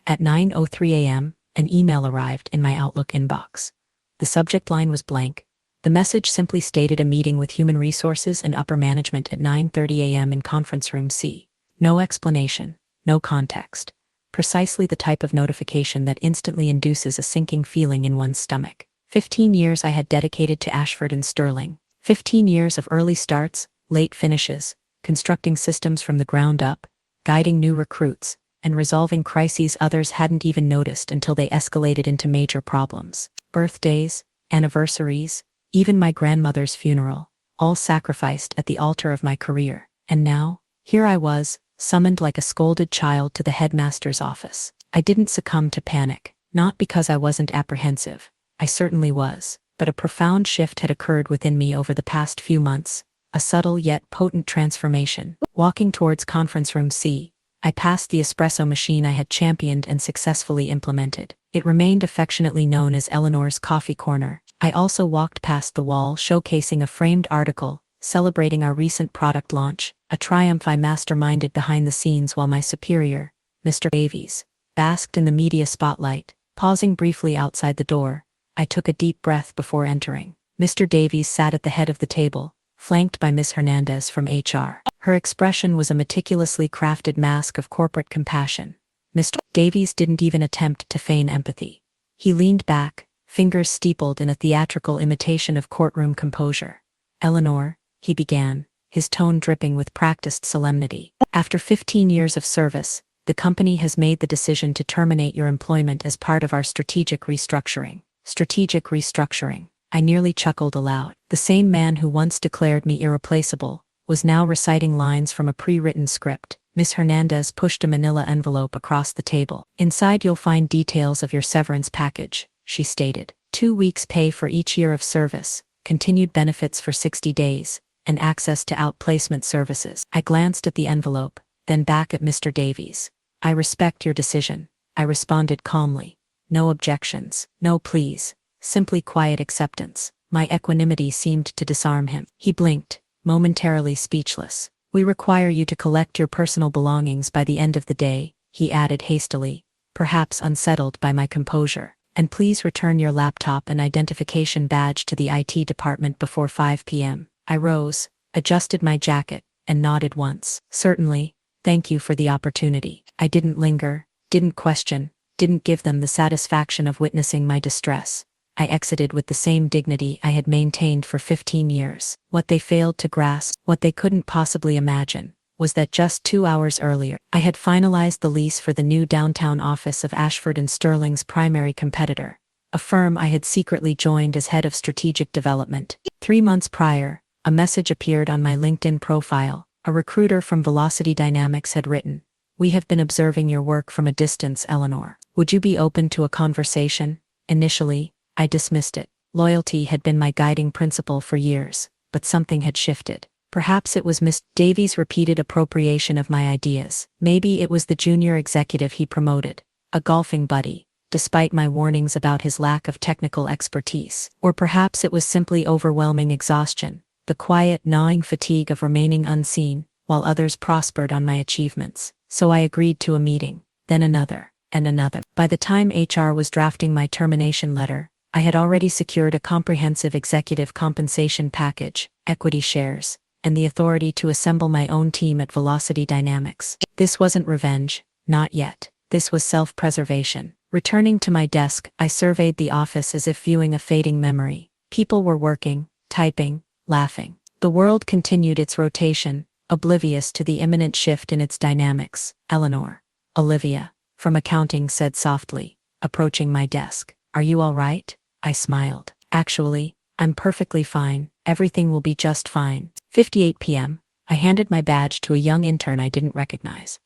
At 9:03 a.m., an email arrived in my Outlook inbox. The subject line was blank. The message simply stated a meeting with human resources and upper management at 9:30 a.m. in conference room C. No explanation, no context. Precisely the type of notification that instantly induces a sinking feeling in one's stomach. 15 years I had dedicated to Ashford Sterling. 15 years of early starts, late finishes, constructing systems from the ground up, guiding new recruits, and resolving crises others hadn't even noticed until they escalated into major problems. Birthdays, anniversaries, even my grandmother's funeral, all sacrificed at the altar of my career. And now, here I was, summoned like a scolded child to the headmaster's office. I didn't succumb to panic, not because I wasn't apprehensive. I certainly was, but a profound shift had occurred within me over the past few months, a subtle yet potent transformation. Walking towards conference room C, I passed the espresso machine I had championed and successfully implemented. It remained affectionately known as Eleanor's coffee corner. I also walked past the wall showcasing a framed article, celebrating our recent product launch, a triumph I masterminded behind the scenes while my superior, Mr. Davies, basked in the media spotlight. Pausing briefly outside the door, I took a deep breath before entering. Mr. Davies sat at the head of the table, flanked by Ms. Hernandez from HR. Her expression was a meticulously crafted mask of corporate compassion. Mr. Davies didn't even attempt to feign empathy. He leaned back, fingers steepled in a theatrical imitation of courtroom composure. "Eleanor," he began, his tone dripping with practiced solemnity. "After 15 years of service, the company has made the decision to terminate your employment as part of our strategic restructuring." Strategic restructuring. I nearly chuckled aloud. The same man who once declared me irreplaceable was now reciting lines from a pre-written script. Miss Hernandez pushed a manila envelope across the table. "Inside you'll find details of your severance package," she stated. 2 weeks' pay for each year of service, continued benefits for 60 days, and access to outplacement services. I glanced at the envelope, then back at Mr. Davies. "I respect your decision," I responded calmly. No objections, no pleas, simply quiet acceptance. My equanimity seemed to disarm him. He blinked, momentarily speechless. "We require you to collect your personal belongings by the end of the day," he added hastily, perhaps unsettled by my composure. "And please return your laptop and identification badge to the IT department before 5 p.m. I rose, adjusted my jacket, and nodded once. "Certainly, thank you for the opportunity." I didn't linger, didn't question, didn't give them the satisfaction of witnessing my distress. I exited with the same dignity I had maintained for 15 years. What they failed to grasp, what they couldn't possibly imagine, was that just 2 hours earlier, I had finalized the lease for the new downtown office of Ashford Sterling's primary competitor, a firm I had secretly joined as head of strategic development. 3 months prior, a message appeared on my LinkedIn profile. A recruiter from Velocity Dynamics had written, "We have been observing your work from a distance, Eleanor. Would you be open to a conversation?" Initially, I dismissed it. Loyalty had been my guiding principle for years, but something had shifted. Perhaps it was Miss Davies' repeated appropriation of my ideas. Maybe it was the junior executive he promoted, a golfing buddy, despite my warnings about his lack of technical expertise. Or perhaps it was simply overwhelming exhaustion, the quiet, gnawing fatigue of remaining unseen, while others prospered on my achievements. So I agreed to a meeting, then another, and another. By the time HR was drafting my termination letter, I had already secured a comprehensive executive compensation package, equity shares, and the authority to assemble my own team at Velocity Dynamics. This wasn't revenge, not yet. This was self-preservation. Returning to my desk, I surveyed the office as if viewing a fading memory. People were working, typing, laughing. The world continued its rotation, oblivious to the imminent shift in its dynamics. "Eleanor," Olivia, from accounting said softly, approaching my desk. "Are you all right?" I smiled. "Actually, I'm perfectly fine. Everything will be just fine." 58 p.m. I handed my badge to a young intern I didn't recognize.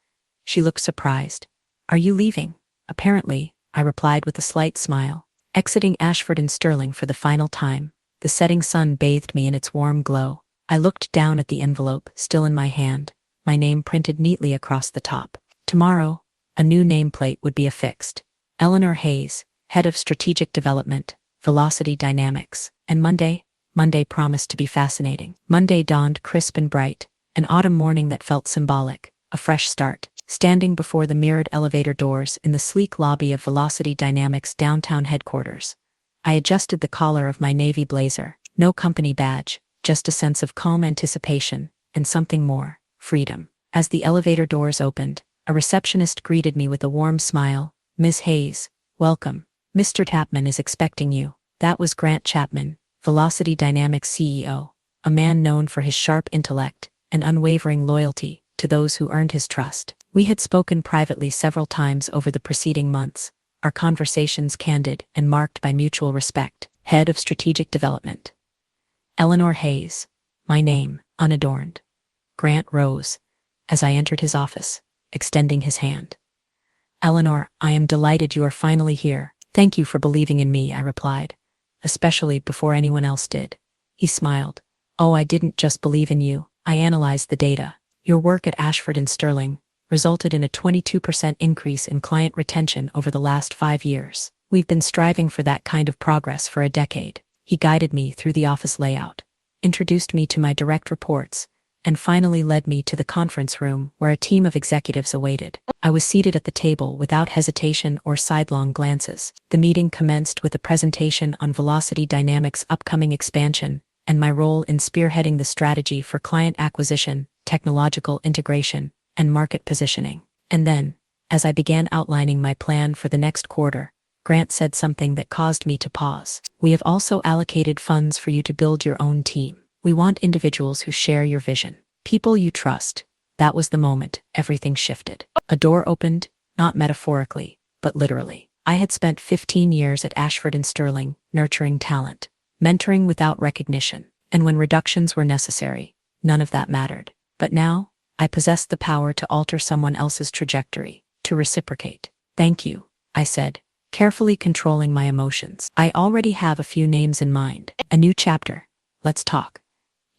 She looked surprised. "Are you leaving?" "Apparently," I replied with a slight smile. Exiting Ashford Sterling for the final time, the setting sun bathed me in its warm glow. I looked down at the envelope, still in my hand, my name printed neatly across the top. Tomorrow, a new nameplate would be affixed. Eleanor Hayes, Head of Strategic Development, Velocity Dynamics. And Monday promised to be fascinating. Monday dawned crisp and bright, an autumn morning that felt symbolic, a fresh start. standing before the mirrored elevator doors in the sleek lobby of Velocity Dynamics downtown headquarters. I adjusted the collar of my navy blazer. No company badge, just a sense of calm anticipation, and something more, freedom. As the elevator doors opened, a receptionist greeted me with a warm smile. "Ms. Hayes, welcome. Mr. Chapman is expecting you." That was Grant Chapman, Velocity Dynamics CEO, a man known for his sharp intellect and unwavering loyalty to those who earned his trust. We had spoken privately several times over the preceding months, our conversations candid and marked by mutual respect. Head of Strategic Development. Eleanor Hayes, my name, unadorned. Grant rose as I entered his office, extending his hand. "Eleanor, I am delighted you are finally here. Thank you for believing in me," I replied, "especially before anyone else did." He smiled. "Oh, I didn't just believe in you. I analyzed the data. Your work at Ashford Sterling resulted in a 22% increase in client retention over the last 5 years. We've been striving for that kind of progress for a decade." He guided me through the office layout, introduced me to my direct reports, and finally led me to the conference room where a team of executives awaited. I was seated at the table without hesitation or sidelong glances. The meeting commenced with a presentation on Velocity Dynamics' upcoming expansion and my role in spearheading the strategy for client acquisition, technological integration, and market positioning. And then, as I began outlining my plan for the next quarter, Grant said something that caused me to pause. "We have also allocated funds for you to build your own team. We want individuals who share your vision, people you trust." That was the moment everything shifted. A door opened, not metaphorically, but literally. I had spent 15 years at Ashford Sterling, nurturing talent, mentoring without recognition, and when reductions were necessary, none of that mattered. But now, I possessed the power to alter someone else's trajectory, to reciprocate. "Thank you," I said, carefully controlling my emotions. "I already have a few names in mind. A new chapter. Let's talk."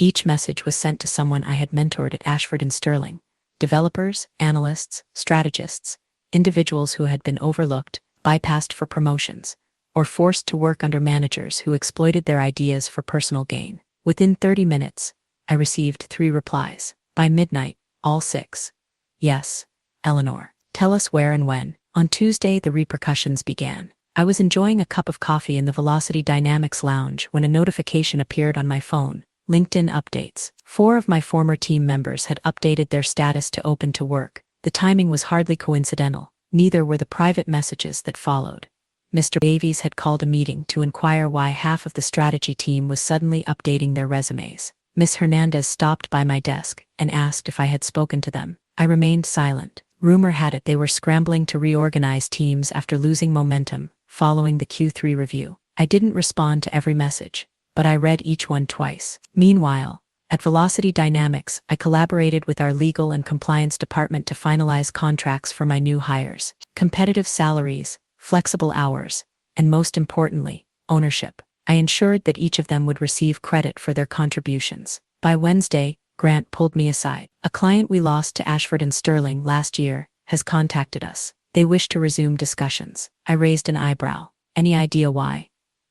Each message was sent to someone I had mentored at Ashford Sterling: developers, analysts, strategists, individuals who had been overlooked, bypassed for promotions, or forced to work under managers who exploited their ideas for personal gain. Within 30 minutes, I received 3 replies. By midnight, all 6. "Yes, Eleanor. Tell us where and when." On Tuesday, the repercussions began. I was enjoying a cup of coffee in the Velocity Dynamics lounge when a notification appeared on my phone. LinkedIn updates. 4 of my former team members had updated their status to open to work. The timing was hardly coincidental. Neither were the private messages that followed. Mr. Davies had called a meeting to inquire why half of the strategy team was suddenly updating their resumes. Miss Hernandez stopped by my desk and asked if I had spoken to them. I remained silent. Rumor had it they were scrambling to reorganize teams after losing momentum following the Q3 review. I didn't respond to every message, but I read each one twice. Meanwhile, at Velocity Dynamics, I collaborated with our legal and compliance department to finalize contracts for my new hires. Competitive salaries, flexible hours, and most importantly, ownership. I ensured that each of them would receive credit for their contributions. By Wednesday, Grant pulled me aside. "A client we lost to Ashford Sterling last year has contacted us. They wish to resume discussions." I raised an eyebrow. "Any idea why?"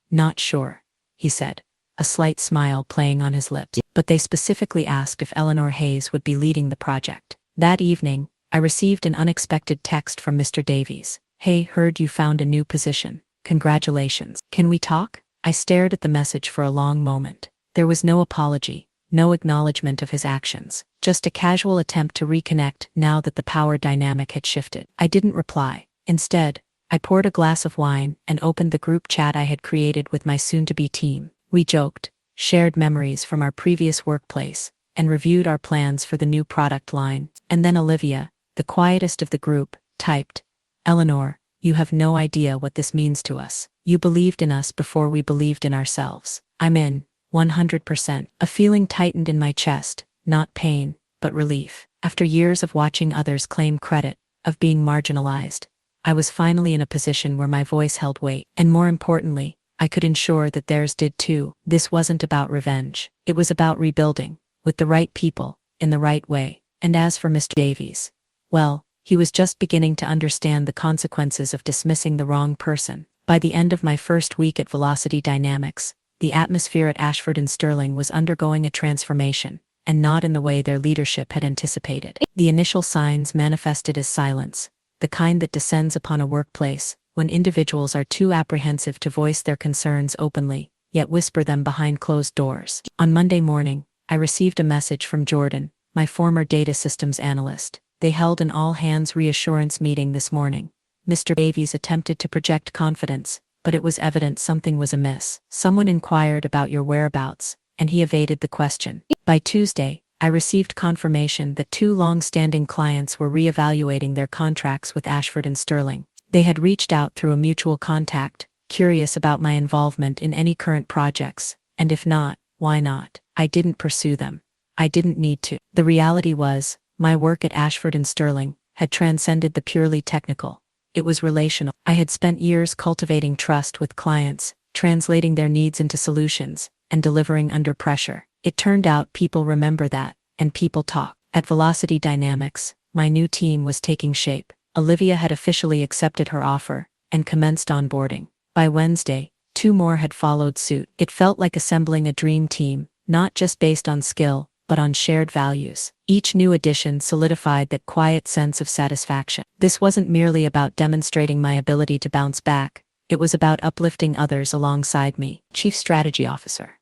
"Not sure," he said, a slight smile playing on his lips. "But they specifically asked if Eleanor Hayes would be leading the project." That evening, I received an unexpected text from Mr. Davies. "Hey, heard you found a new position. Congratulations. Can we talk?" I stared at the message for a long moment. There was no apology, no acknowledgement of his actions, just a casual attempt to reconnect now that the power dynamic had shifted. I didn't reply. Instead, I poured a glass of wine and opened the group chat I had created with my soon-to-be team. We joked, shared memories from our previous workplace, and reviewed our plans for the new product line. And then Olivia, the quietest of the group, typed, "Eleanor, you have no idea what this means to us. You believed in us before we believed in ourselves." I'm in, 100%. A feeling tightened in my chest, not pain, but relief. After years of watching others claim credit, of being marginalized, I was finally in a position where my voice held weight. And more importantly, I could ensure that theirs did too. This wasn't about revenge. It was about rebuilding, with the right people, in the right way. And as for Mr. Davies, well, he was just beginning to understand the consequences of dismissing the wrong person. By the end of my first week at Velocity Dynamics, the atmosphere at Ashford Sterling was undergoing a transformation. and not in the way their leadership had anticipated. The initial signs manifested as silence, the kind that descends upon a workplace when individuals are too apprehensive to voice their concerns openly, yet whisper them behind closed doors. On Monday morning, I received a message from Jordan, my former data systems analyst. They held an all-hands reassurance meeting this morning. Mr. Davies attempted to project confidence, but it was evident something was amiss. Someone inquired about your whereabouts, and he evaded the question. By Tuesday, I received confirmation that 2 long-standing clients were re-evaluating their contracts with Ashford Sterling. They had reached out through a mutual contact, curious about my involvement in any current projects, and if not, why not? I didn't pursue them. I didn't need to. The reality was, my work at Ashford Sterling had transcended the purely technical. It was relational. I had spent years cultivating trust with clients, translating their needs into solutions, and delivering under pressure. It turned out people remember that, and people talk. At Velocity Dynamics, my new team was taking shape. Olivia had officially accepted her offer and commenced onboarding. By Wednesday, 2 more had followed suit. It felt like assembling a dream team, not just based on skill, but on shared values. Each new addition solidified that quiet sense of satisfaction. This wasn't merely about demonstrating my ability to bounce back, it was about uplifting others alongside me. Chief Strategy Officer.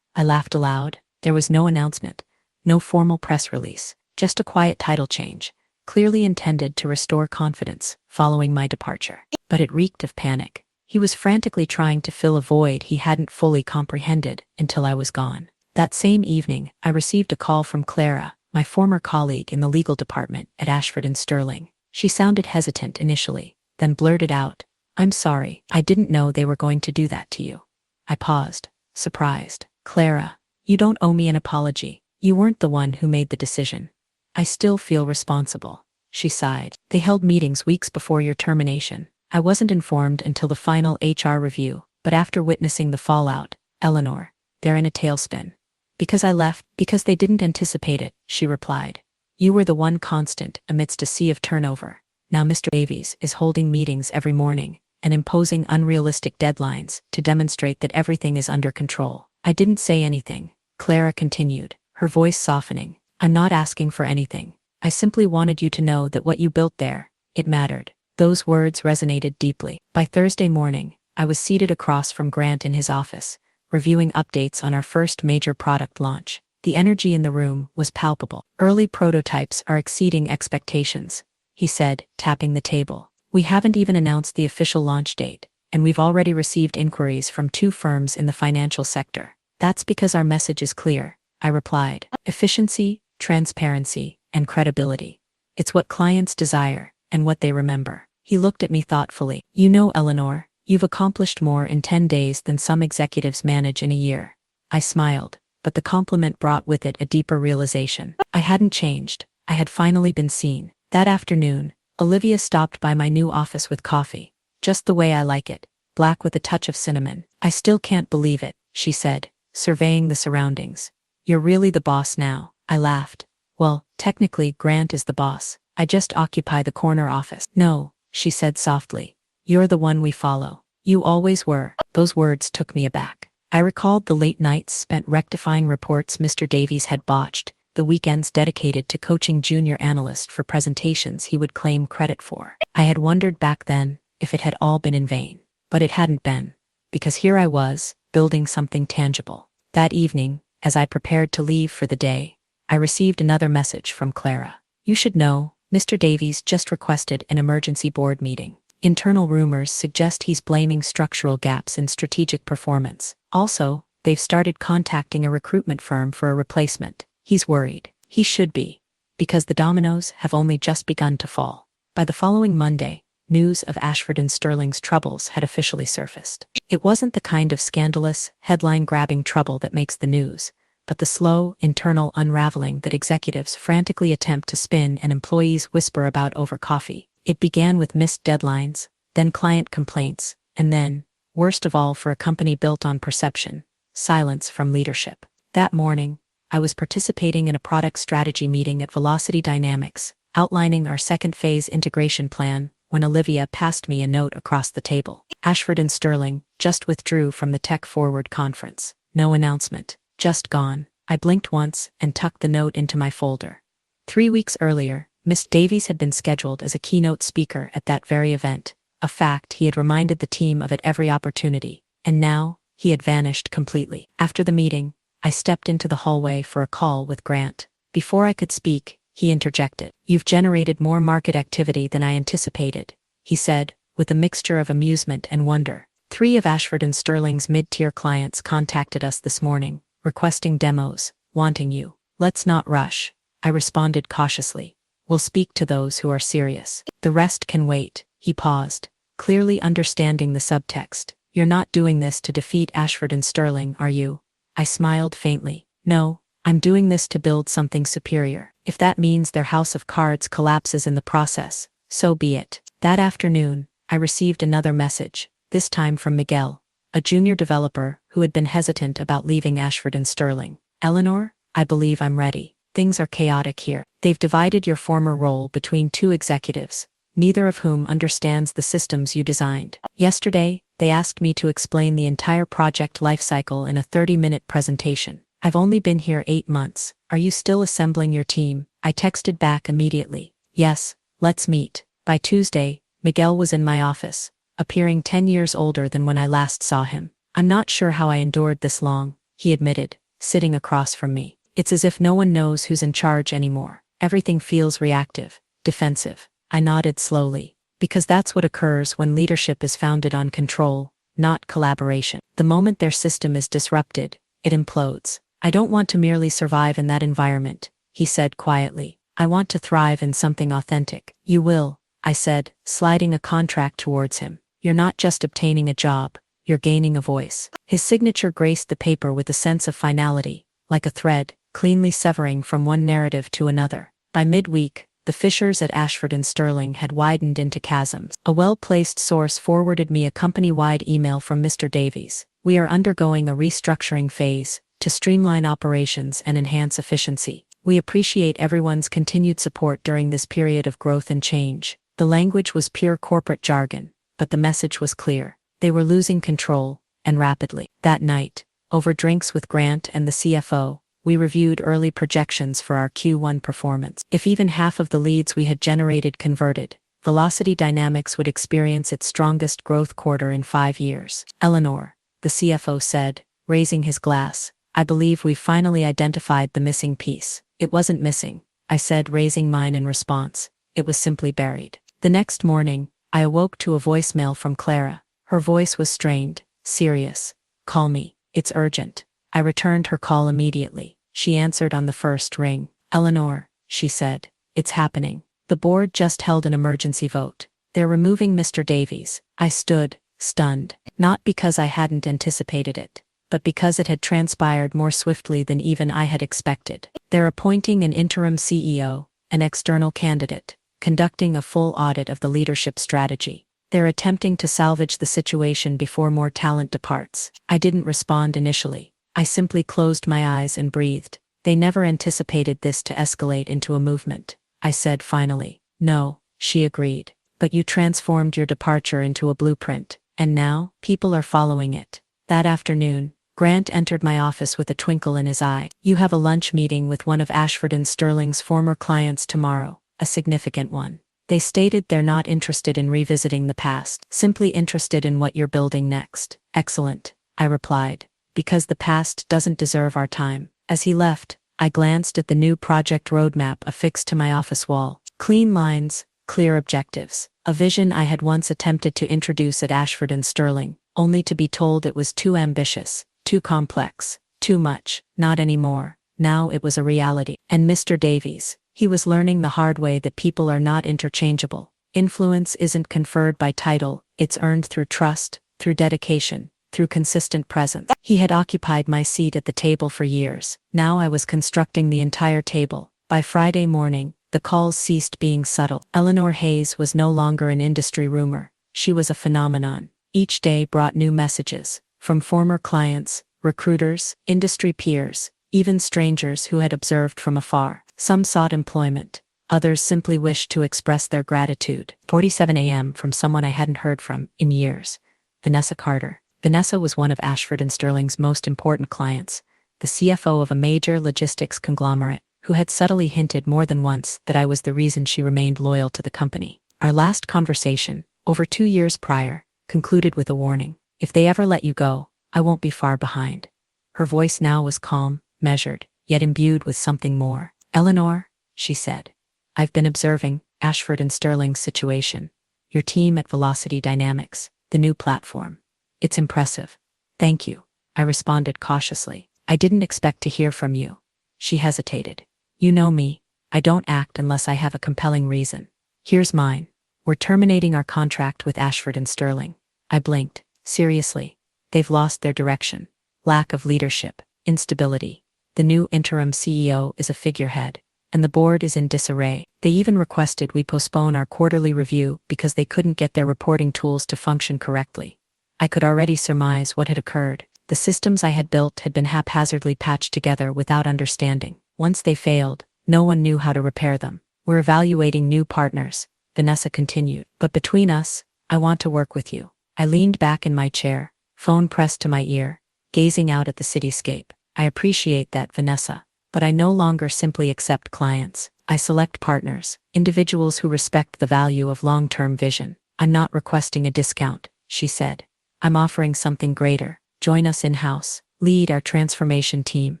I laughed aloud. There was no announcement, no formal press release, just a quiet title change, clearly intended to restore confidence following my departure. But it reeked of panic. He was frantically trying to fill a void he hadn't fully comprehended until I was gone. That same evening, I received a call from Clara, my former colleague in the legal department at Ashford Sterling. She sounded hesitant initially, then blurted out, "I'm sorry, I didn't know they were going to do that to you." I paused, surprised. "Clara, you don't owe me an apology. You weren't the one who made the decision. I still feel responsible," she sighed. "They held meetings weeks before your termination. I wasn't informed until the final HR review, but after witnessing the fallout, Eleanor, they're in a tailspin." "Because I left, because they didn't anticipate it," she replied. "You were the one constant amidst a sea of turnover. Now Mr. Davies is holding meetings every morning and imposing unrealistic deadlines to demonstrate that everything is under control." "I didn't say anything," Clara continued, her voice softening. "I'm not asking for anything. I simply wanted you to know that what you built there, it mattered." Those words resonated deeply. By Thursday morning, I was seated across from Grant in his office, reviewing updates on our first major product launch. The energy in the room was palpable. "Early prototypes are exceeding expectations," he said, tapping the table. "We haven't even announced the official launch date, and we've already received inquiries from 2 firms in the financial sector." "That's because our message is clear," I replied. "Efficiency, transparency, and credibility. It's what clients desire, and what they remember." He looked at me thoughtfully. "You know, Eleanor, you've accomplished more in 10 days than some executives manage in a year." I smiled, but the compliment brought with it a deeper realization. I hadn't changed. I had finally been seen. That afternoon, Olivia stopped by my new office with coffee. "Just the way I like it, black with a touch of cinnamon." "I still can't believe it," she said, surveying the surroundings. "You're really the boss now." I laughed. "Well, technically Grant is the boss. I just occupy the corner office." "No," she said softly. "You're the one we follow. You always were." Those words took me aback. I recalled the late nights spent rectifying reports Mr. Davies had botched, the weekends dedicated to coaching junior analysts for presentations he would claim credit for. I had wondered back then if it had all been in vain. But it hadn't been, because here I was, building something tangible. That evening, as I prepared to leave for the day, I received another message from Clara. "You should know, Mr. Davies just requested an emergency board meeting. Internal rumors suggest he's blaming structural gaps in strategic performance. Also, they've started contacting a recruitment firm for a replacement. He's worried. He should be, because the dominoes have only just begun to fall." By the following Monday, news of Ashford Sterling's troubles had officially surfaced. It wasn't the kind of scandalous, headline-grabbing trouble that makes the news, but the slow, internal unraveling that executives frantically attempt to spin and employees whisper about over coffee. It began with missed deadlines, then client complaints, and then, worst of all for a company built on perception, silence from leadership. That morning, I was participating in a product strategy meeting at Velocity Dynamics, outlining our second phase integration plan, when Olivia passed me a note across the table. "Ashford Sterling just withdrew from the Tech Forward conference. No announcement. Just gone." I blinked once and tucked the note into my folder. 3 weeks earlier, Miss Davies had been scheduled as a keynote speaker at that very event, a fact he had reminded the team of at every opportunity, and now, he had vanished completely. After the meeting, I stepped into the hallway for a call with Grant. Before I could speak, he interjected. "You've generated more market activity than I anticipated," he said, with a mixture of amusement and wonder. "3 of Ashford Sterling's mid-tier clients contacted us this morning, requesting demos, wanting you. Let's not rush," I responded cautiously. "We'll speak to those who are serious. The rest can wait." He paused, clearly understanding the subtext. "You're not doing this to defeat Ashford Sterling, are you?" I smiled faintly. "No, I'm doing this to build something superior. If that means their house of cards collapses in the process, so be it." That afternoon, I received another message, this time from Miguel, a junior developer who had been hesitant about leaving Ashford Sterling. "Eleanor, I believe I'm ready. Things are chaotic here. They've divided your former role between 2 executives, neither of whom understands the systems you designed. Yesterday, they asked me to explain the entire project lifecycle in a 30-minute presentation. I've only been here 8 months. Are you still assembling your team?" I texted back immediately. "Yes, let's meet." By Tuesday, Miguel was in my office, appearing 10 years older than when I last saw him. "I'm not sure how I endured this long," he admitted, sitting across from me. "It's as if no one knows who's in charge anymore. Everything feels reactive, defensive." I nodded slowly. "Because that's what occurs when leadership is founded on control, not collaboration. The moment their system is disrupted, it implodes." "I don't want to merely survive in that environment," he said quietly. "I want to thrive in something authentic." "You will," I said, sliding a contract towards him. "You're not just obtaining a job, you're gaining a voice." His signature graced the paper with a sense of finality, like a thread, cleanly severing from one narrative to another. By midweek, the fissures at Ashford Sterling had widened into chasms. A well-placed source forwarded me a company-wide email from Mr. Davies. "We are undergoing a restructuring phase to streamline operations and enhance efficiency. We appreciate everyone's continued support during this period of growth and change." The language was pure corporate jargon, but the message was clear. They were losing control, and rapidly. That night, over drinks with Grant and the CFO, we reviewed early projections for our Q1 performance. If even half of the leads we had generated converted, Velocity Dynamics would experience its strongest growth quarter in 5 years. "Eleanor," the CFO said, raising his glass, "I believe we've finally identified the missing piece." "It wasn't missing," I said, raising mine in response. "It was simply buried." The next morning, I awoke to a voicemail from Clara. Her voice was strained, serious. "Call me. It's urgent." I returned her call immediately. She answered on the first ring. "Eleanor," she said, "it's happening. The board just held an emergency vote. They're removing Mr. Davies." I stood, stunned, not because I hadn't anticipated it, but because it had transpired more swiftly than even I had expected. "They're appointing an interim CEO, an external candidate, conducting a full audit of the leadership strategy. They're attempting to salvage the situation before more talent departs." I didn't respond initially. I simply closed my eyes and breathed. "They never anticipated this to escalate into a movement," I said finally. "No," she agreed. "But you transformed your departure into a blueprint, and now, people are following it." That afternoon, Grant entered my office with a twinkle in his eye. "You have a lunch meeting with one of Ashford Sterling's former clients tomorrow, a significant one. They stated they're not interested in revisiting the past, simply interested in what you're building next." "Excellent," I replied, "because the past doesn't deserve our time." As he left, I glanced at the new project roadmap affixed to my office wall. Clean lines, clear objectives, a vision I had once attempted to introduce at Ashford Sterling, only to be told it was too ambitious, too complex, too much. Not anymore. Now it was a reality. And Mr. Davies, he was learning the hard way that people are not interchangeable. Influence isn't conferred by title, it's earned through trust, through dedication, through consistent presence. He had occupied my seat at the table for years. Now I was constructing the entire table. By Friday morning, the calls ceased being subtle. Eleanor Hayes was no longer an industry rumor. She was a phenomenon. Each day brought new messages, from former clients, recruiters, industry peers, even strangers who had observed from afar. Some sought employment. Others simply wished to express their gratitude. 47 a.m. from someone I hadn't heard from in years. Vanessa Carter. Vanessa was one of Ashford Sterling's most important clients, the CFO of a major logistics conglomerate, who had subtly hinted more than once that I was the reason she remained loyal to the company. Our last conversation, over 2 years prior, concluded with a warning. If they ever let you go, I won't be far behind. Her voice now was calm, measured, yet imbued with something more. Eleanor, she said, I've been observing Ashford and Sterling's situation. Your team at Velocity Dynamics, the new platform. It's impressive. Thank you, I responded cautiously. I didn't expect to hear from you. She hesitated. You know me, I don't act unless I have a compelling reason. Here's mine. We're terminating our contract with Ashford and Sterling. I blinked. Seriously. They've lost their direction. Lack of leadership, instability. The new interim CEO is a figurehead, and the board is in disarray. They even requested we postpone our quarterly review because they couldn't get their reporting tools to function correctly. I could already surmise what had occurred. The systems I had built had been haphazardly patched together without understanding. Once they failed, no one knew how to repair them. We're evaluating new partners, Vanessa continued. But between us, I want to work with you. I leaned back in my chair, phone pressed to my ear, gazing out at the cityscape. I appreciate that, Vanessa, but I no longer simply accept clients. I select partners, individuals who respect the value of long-term vision. I'm not requesting a discount, she said. I'm offering something greater. Join us in-house, lead our transformation team,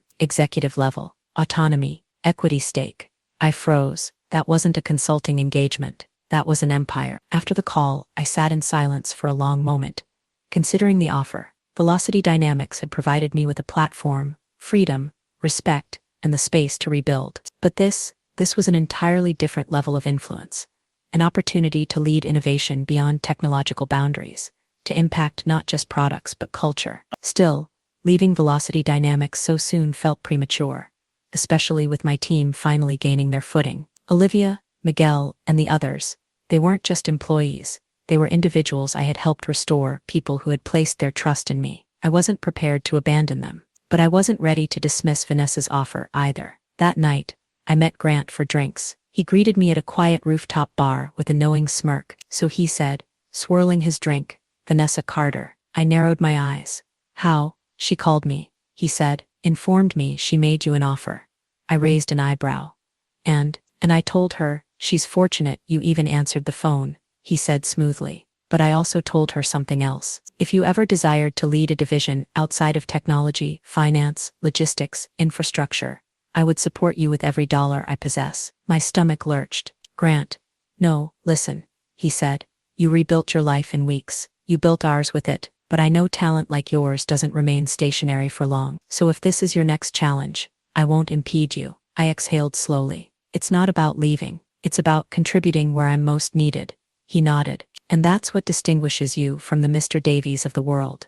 executive level, autonomy, equity stake. I froze. That wasn't a consulting engagement. That was an empire. After the call, I sat in silence for a long moment, considering the offer. Velocity Dynamics had provided me with a platform, freedom, respect, and the space to rebuild. But this was an entirely different level of influence. An opportunity to lead innovation beyond technological boundaries, to impact not just products but culture. Still, leaving Velocity Dynamics so soon felt premature, especially with my team finally gaining their footing. Olivia, Miguel, and the others, they weren't just employees. They were individuals I had helped restore, people who had placed their trust in me. I wasn't prepared to abandon them, but I wasn't ready to dismiss Vanessa's offer either. That night, I met Grant for drinks. He greeted me at a quiet rooftop bar with a knowing smirk. So he said, swirling his drink, Vanessa Carter. I narrowed my eyes. How? She called me, he said, informed me she made you an offer. I raised an eyebrow. And I told her, she's fortunate you even answered the phone, he said smoothly. But I also told her something else. If you ever desired to lead a division outside of technology, finance, logistics, infrastructure, I would support you with every dollar I possess. My stomach lurched. Grant. No, listen, he said. You rebuilt your life in weeks. You built ours with it, but I know talent like yours doesn't remain stationary for long. So if this is your next challenge, I won't impede you. I exhaled slowly. It's not about leaving. It's about contributing where I'm most needed. He nodded. And that's what distinguishes you from the Mr. Davies of the world.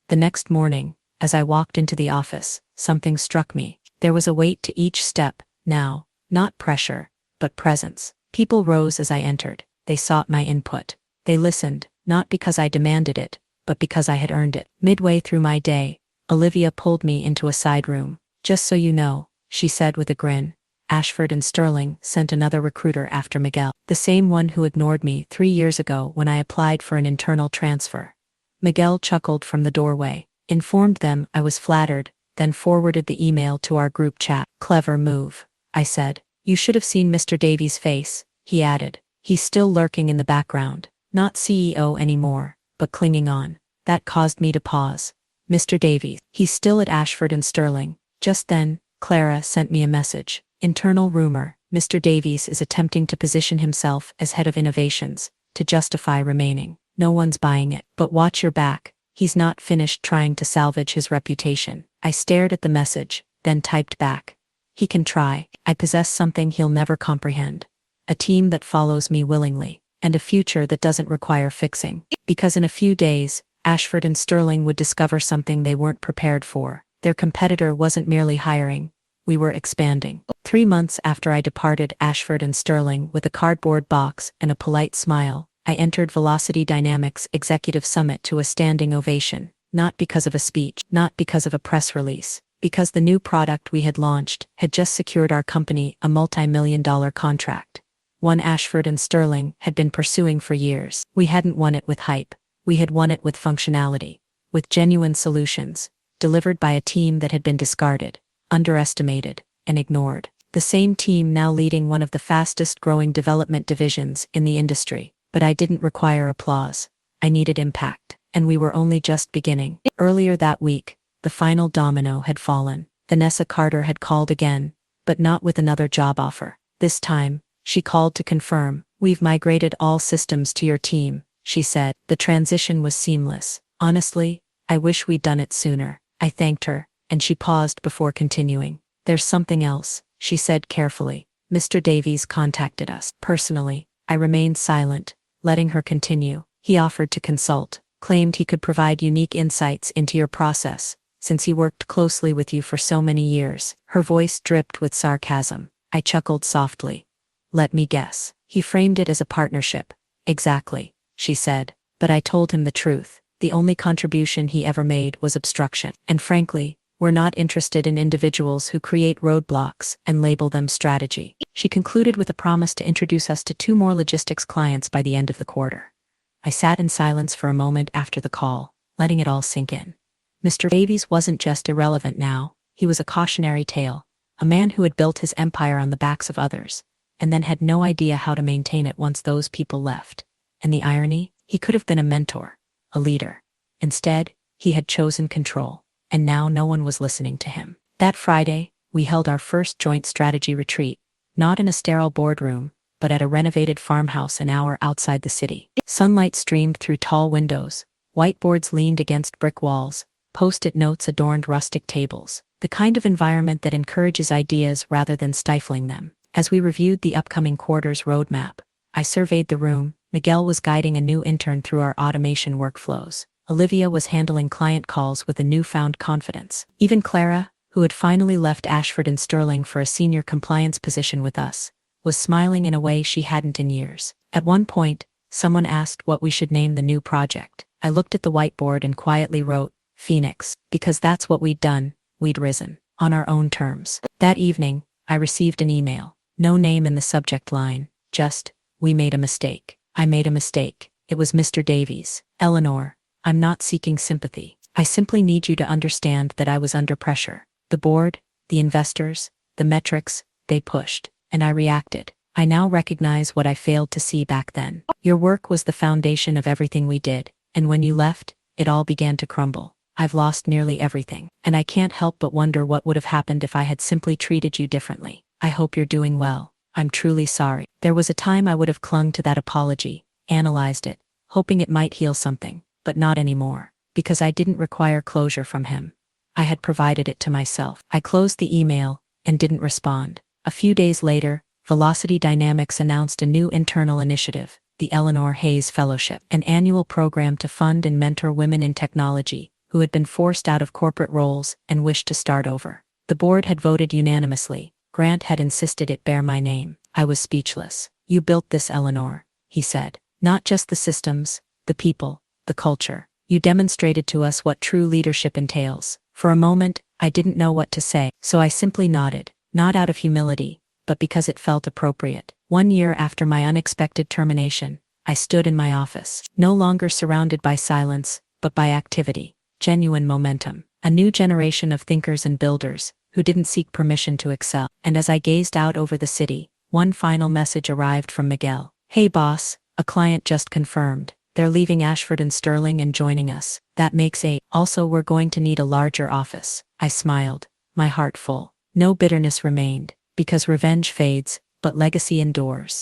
The next morning, as I walked into the office, something struck me. There was a weight to each step, now, not pressure, but presence. People rose as I entered. They sought my input. They listened, not because I demanded it, but because I had earned it. Midway through my day, Olivia pulled me into a side room. Just so you know, she said with a grin, Ashford and Sterling sent another recruiter after Miguel, the same one who ignored me 3 years ago when I applied for an internal transfer. Miguel chuckled from the doorway, informed them I was flattered, then forwarded the email to our group chat. Clever move, I said. You should have seen Mr. Davies' face, he added. He's still lurking in the background, not CEO anymore, but clinging on. That caused me to pause. Mr. Davies, he's still at Ashford and Sterling. Just then, Clara sent me a message. Internal rumor, Mr. Davies is attempting to position himself as head of innovations, to justify remaining. No one's buying it. But watch your back. He's not finished trying to salvage his reputation. I stared at the message, then typed back. He can try. I possess something he'll never comprehend. A team that follows me willingly, and a future that doesn't require fixing. Because in a few days, Ashford and Sterling would discover something they weren't prepared for. Their competitor wasn't merely hiring. We were expanding. 3 months after I departed Ashford and Sterling with a cardboard box and a polite smile, I entered Velocity Dynamics Executive Summit to a standing ovation. Not because of a speech, not because of a press release, because the new product we had launched had just secured our company a multi-million-dollar contract. One Ashford and Sterling had been pursuing for years. We hadn't won it with hype. We had won it with functionality, with genuine solutions, delivered by a team that had been discarded. underestimated, and ignored. The same team now leading one of the fastest growing development divisions in the industry. But I didn't require applause. I needed impact. And we were only just beginning. Earlier that week, the final domino had fallen. Vanessa Carter had called again, but not with another job offer. This time, she called to confirm, "We've migrated all systems to your team," she said. The transition was seamless. Honestly, I wish we'd done it sooner. I thanked her, and she paused before continuing. "There's something else," she said carefully. "Mr. Davies contacted us. Personally." I remained silent, letting her continue. "He offered to consult, claimed he could provide unique insights into your process, since he worked closely with you for so many years." Her voice dripped with sarcasm. I chuckled softly. "Let me guess. He framed it as a partnership." "Exactly," she said. But I told him the truth. The only contribution he ever made was obstruction. And frankly, we're not interested in individuals who create roadblocks and label them strategy. She concluded with a promise to introduce us to 2 more logistics clients by the end of the quarter. I sat in silence for a moment after the call, letting it all sink in. Mr. Davies wasn't just irrelevant now, he was a cautionary tale, a man who had built his empire on the backs of others, and then had no idea how to maintain it once those people left. And the irony? He could have been a mentor, a leader. Instead, he had chosen control, and now no one was listening to him. That Friday, we held our first joint strategy retreat, not in a sterile boardroom, but at a renovated farmhouse an hour outside the city. Sunlight streamed through tall windows, whiteboards leaned against brick walls, post-it notes adorned rustic tables, the kind of environment that encourages ideas rather than stifling them. As we reviewed the upcoming quarter's roadmap, I surveyed the room. Miguel was guiding a new intern through our automation workflows. Olivia was handling client calls with a newfound confidence. Even Clara, who had finally left Ashford Sterling for a senior compliance position with us, was smiling in a way she hadn't in years. At one point, someone asked what we should name the new project. I looked at the whiteboard and quietly wrote, "Phoenix," because that's what we'd done. We'd risen, on our own terms. That evening, I received an email. No name in the subject line, just, "We made a mistake." I made a mistake. It was Mr. Davies. "Eleanor, I'm not seeking sympathy. I simply need you to understand that I was under pressure. The board, the investors, the metrics, they pushed, and I reacted. I now recognize what I failed to see back then. Your work was the foundation of everything we did, and when you left, it all began to crumble. I've lost nearly everything, and I can't help but wonder what would have happened if I had simply treated you differently. I hope you're doing well. I'm truly sorry." There was a time I would have clung to that apology, analyzed it, hoping it might heal something, but not anymore, because I didn't require closure from him. I had provided it to myself. I closed the email and didn't respond. A few days later, Velocity Dynamics announced a new internal initiative, the Eleanor Hayes Fellowship, an annual program to fund and mentor women in technology who had been forced out of corporate roles and wished to start over. The board had voted unanimously. Grant had insisted it bear my name. I was speechless. "You built this, Eleanor," he said. "Not just the systems, the people, the culture. You demonstrated to us what true leadership entails." For a moment, I didn't know what to say, so I simply nodded, not out of humility, but because it felt appropriate. 1 year after my unexpected termination, I stood in my office, no longer surrounded by silence, but by activity, genuine momentum, a new generation of thinkers and builders, who didn't seek permission to excel. And as I gazed out over the city, one final message arrived from Miguel. "Hey boss, a client just confirmed. They're leaving Ashford Sterling and joining us. That makes 8. Also, we're going to need a larger office." I smiled, my heart full. No bitterness remained, because revenge fades, but legacy endures.